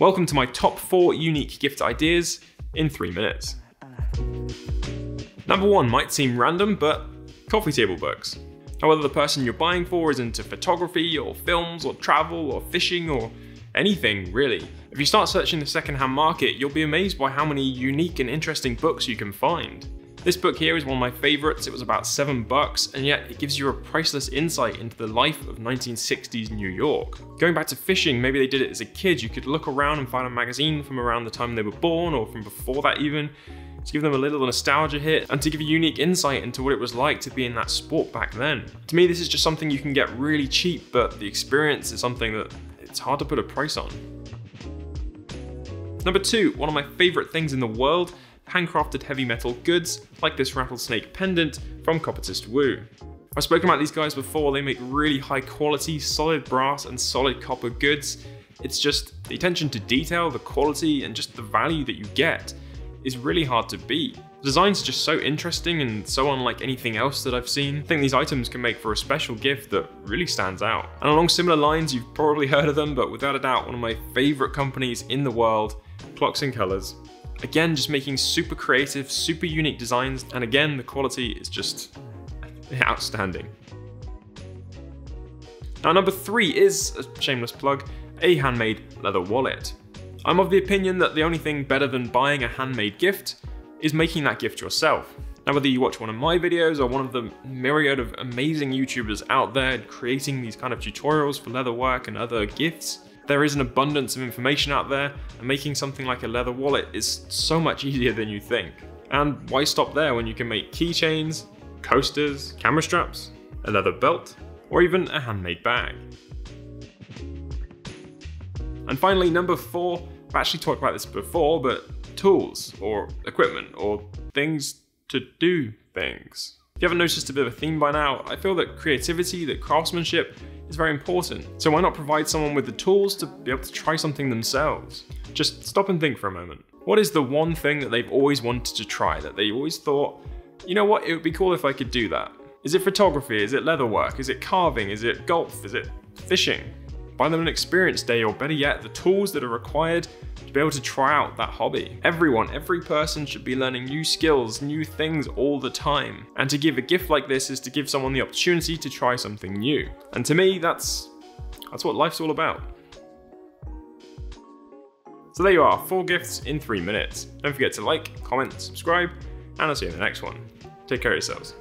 Welcome to my top 4 unique gift ideas in 3 minutes. Number 1 might seem random, but coffee table books. Now, whether the person you're buying for is into photography or films or travel or fishing or anything really. If you start searching the secondhand market, you'll be amazed by how many unique and interesting books you can find. This book here is one of my favorites. It was about $7, and yet it gives you a priceless insight into the life of 1960s New York. Going back to fishing, maybe they did it as a kid. You could look around and find a magazine from around the time they were born or from before that even, to give them a little nostalgia hit and to give a unique insight into what it was like to be in that sport back then. To me, this is just something you can get really cheap, but the experience is something that it's hard to put a price on. Number 2, one of my favorite things in the world, handcrafted heavy metal goods like this rattlesnake pendant from Coppertist Woo. I've spoken about these guys before. They make really high quality, solid brass and solid copper goods. It's just the attention to detail, the quality, and just the value that you get is really hard to beat. The designs are just so interesting and so unlike anything else that I've seen. I think these items can make for a special gift that really stands out. And along similar lines, you've probably heard of them, but without a doubt, one of my favorite companies in the world, Clocks and Colors. Again, just making super creative, super unique designs, and again, the quality is just outstanding. Now, number 3 is, a shameless plug, a handmade leather wallet. I'm of the opinion that the only thing better than buying a handmade gift is making that gift yourself. Now, whether you watch one of my videos or one of the myriad of amazing YouTubers out there creating these kind of tutorials for leatherwork and other gifts, there is an abundance of information out there, and making something like a leather wallet is so much easier than you think. And why stop there when you can make keychains, coasters, camera straps, a leather belt, or even a handmade bag. And finally, number 4, I've actually talked about this before, but tools or equipment or things to do things. If you haven't noticed a bit of a theme by now, I feel that creativity, that craftsmanship is very important. So why not provide someone with the tools to be able to try something themselves? Just stop and think for a moment. What is the one thing that they've always wanted to try, that they always thought, you know what, it would be cool if I could do that? Is it photography? Is it leatherwork? Is it carving? Is it golf? Is it fishing? Buy them an experience day, or better yet, the tools that are required to be able to try out that hobby. Everyone, every person should be learning new skills, new things all the time. And to give a gift like this is to give someone the opportunity to try something new. And to me, that's what life's all about. So there you are, 4 gifts in 3 minutes. Don't forget to like, comment, subscribe, and I'll see you in the next one. Take care of yourselves.